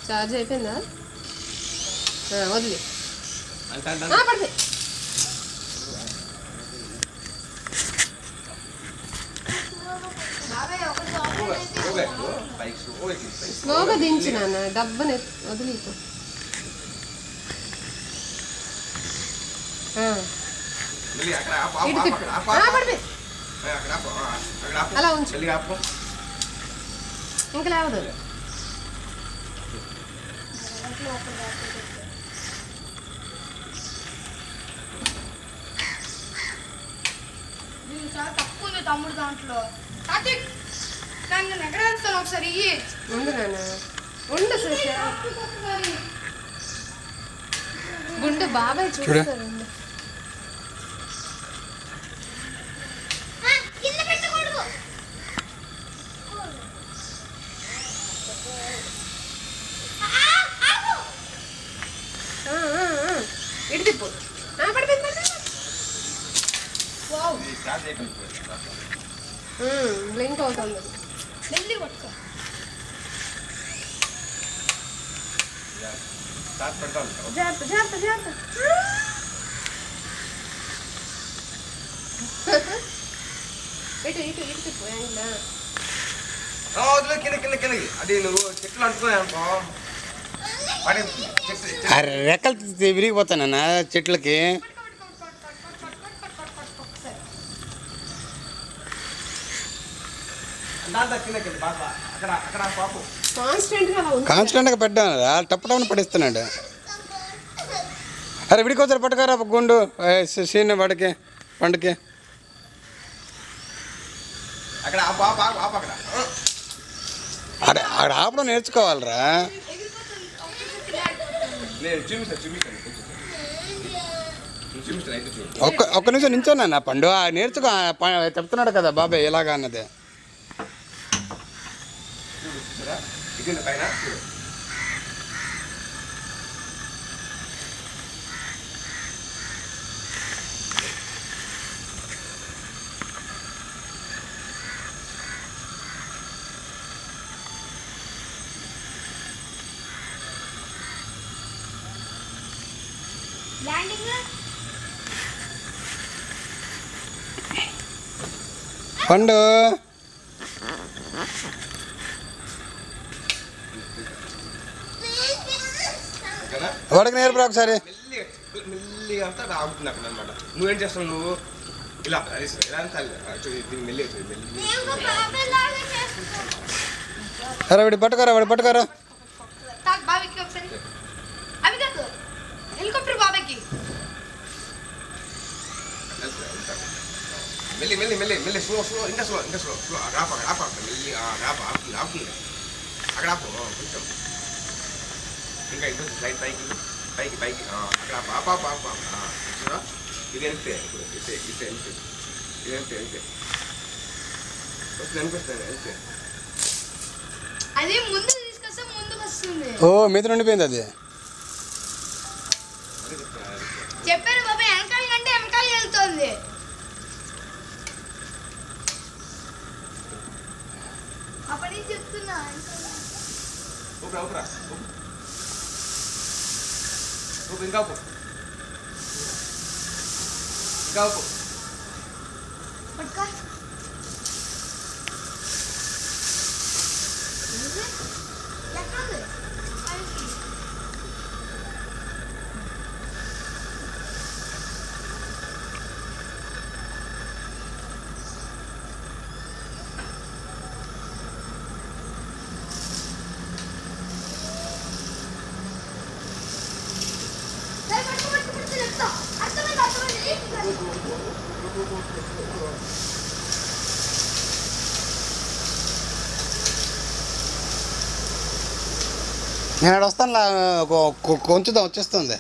Charge అయిపోయిందా? వదిలి పడితే స్లోగా దించిన డబ్బని వదిలి అలా ఉంచు ఇంకా లేవదు. తక్కువ ఉంది తమ్ముడు దాంట్లో. నన్ను ఎక్కడ వెళ్తాను ఒకసారి ఉండు నాన్న ఉండు. గుండు బాబాయ్ చూస్తారు. ఇటు తిప్పు. బ్లింక్ అవుతుంది. జాగ్రత్త జాగ్రత్త జాగ్రత్త. ఇటు ఇటు ఇటు తిప్పు. అది నువ్వు చెట్లు అంటున్నావు. రెక్కలు విరిగిపోతానన్న చెట్లకి. కాన్స్టెంట్గా పెట్టాను టప్పటప్పని పడిస్తున్నాడు. అరే విడికొచ్చారు పట్టుకారా గుండు సీన్ వాడికి పండుకి. అరే అక్కడ ఆపడం నేర్చుకోవాలరా. ఒక్క నిమిషం నించోనా పండు నేర్చుకో. చెప్తున్నాడు కదా బాబాయ్ ఎలాగా అన్నది. పండు వాడికి నేర్పరా ఒకసారి. మెల్లిగా అంతా ఆగుతుంది అక్కడ అనమాట. నువ్వేం చేస్తావు? నువ్వు ఇలా మెల్లి. అరే వాడి పట్టుకోరా వాడి పట్టుకోరా. హెలికాప్టర్ బాబాయ్కి మెల్లి మెల్లి మెల్లి మెల్లి స్లో స్లో ఇంకా స్లో ఇంకా స్లో స్లో రాప రాప మెల్లి రాప ఆపుతుంది ఆపుతుంది అక్కడ ఆపు కొంచెం ఇంకా ఇంకో లైట్ పైకి పైకి పైకి అక్కడ ఆప ఆప ఆప ఆప ఇది అంతే ఇప్పుడు ఇదే ఇదే అంతే ఇది అంతే అంతే వస్తుంది అనిపిస్తుంది అంతే. అది ముందు తీసుకొస్తే ముందుకు వస్తుంది. ఓ మీద ఉండిపోయింది అది. చెప్పారు బాబాయ్ వెనకాల కంటే వెనకాల వెళ్తుంది. అప్పటి నుంచి చెప్తున్నా ఊపిరా ఊపిరా ఊపి ఇంకా ఊపు ఇంకా ఊపు పట్టుకో. నేను అక్కడ వస్తాను కొంచెం వచ్చేస్తుంది.